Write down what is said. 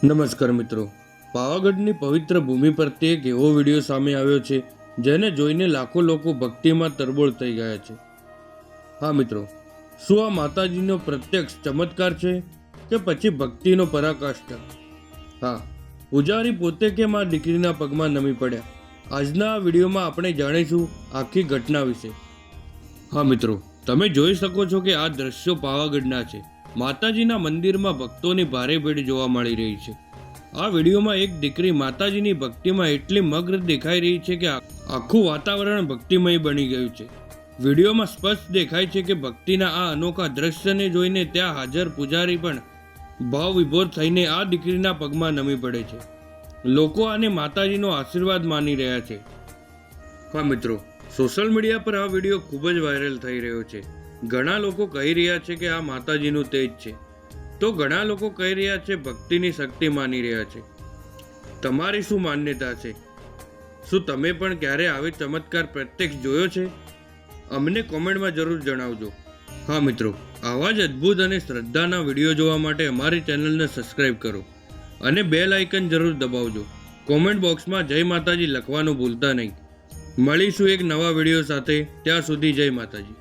નમસ્કાર મિત્રો, પાવાગઢની પવિત્ર ભૂમિ પરથી એક એવો વિડીયો સામે આવ્યો છે જેને જોઈને લાખો લોકો ભક્તિમાં તરબોળ થઈ ગયા છે. હા મિત્રો, શું આ માતાજીનો પ્રત્યક્ષ ચમત્કાર છે કે પછી ભક્તિનો પરાકાષ્ઠા? હા, પૂજારી પોતે કેમ આ દીકરીના પગમાં નમી પડ્યા? આજના આ વિડીયોમાં આપણે જાણીશું આખી ઘટના વિશે. હા મિત્રો, તમે જોઈ શકો છો કે આ દ્રશ્યો પાવાગઢના છે. માતાજીના મંદિરમાં ભક્તોની ભારે ભીડ જોવા મળી રહી છે. આ વિડીયોમાં એક દીકરી માતાજીની ભક્તિમાં એટલી મગ્ન દેખાઈ રહી છે કે આખું વાતાવરણ ભક્તિમય બની ગયું છે. વિડીયોમાં સ્પષ્ટ દેખાય છે કે ભક્તિના આ અનોખા દ્રશ્યને જોઈને ત્યાં હાજર પૂજારી પણ ભાવ વિભોર થઈને આ દીકરીના પગમાં નમી પડે છે. લોકો આને માતાજીનો આશીર્વાદ માની રહ્યા છે. હા મિત્રો, સોશિયલ મીડિયા પર આ વિડીયો ખૂબ જ વાયરલ થઈ રહ્યો છે. ઘણા લોકો કહી રહ્યા છે કે આ માતાજીનું તેજ છે, તો ઘણા લોકો કહી રહ્યા છે ભક્તિની શક્તિ માની રહ્યા છે. તમારી શું માન્યતા છે? શું તમે પણ ક્યારે આવી ચમત્કાર પ્રત્યક્ષ જોયો છે? અમને કોમેન્ટમાં જરૂર જણાવજો. હા મિત્રો, આવા જ અદ્ભુત અને શ્રદ્ધાના વિડીયો જોવા માટે અમારી ચેનલને સબસ્ક્રાઈબ કરો અને બેલ આઇકન જરૂર દબાવજો. કોમેન્ટ બોક્સમાં જય માતાજી લખવાનું ભૂલતા નહીં. મળીશું એક નવા વિડીયો સાથે. ત્યાં સુધી જય માતાજી.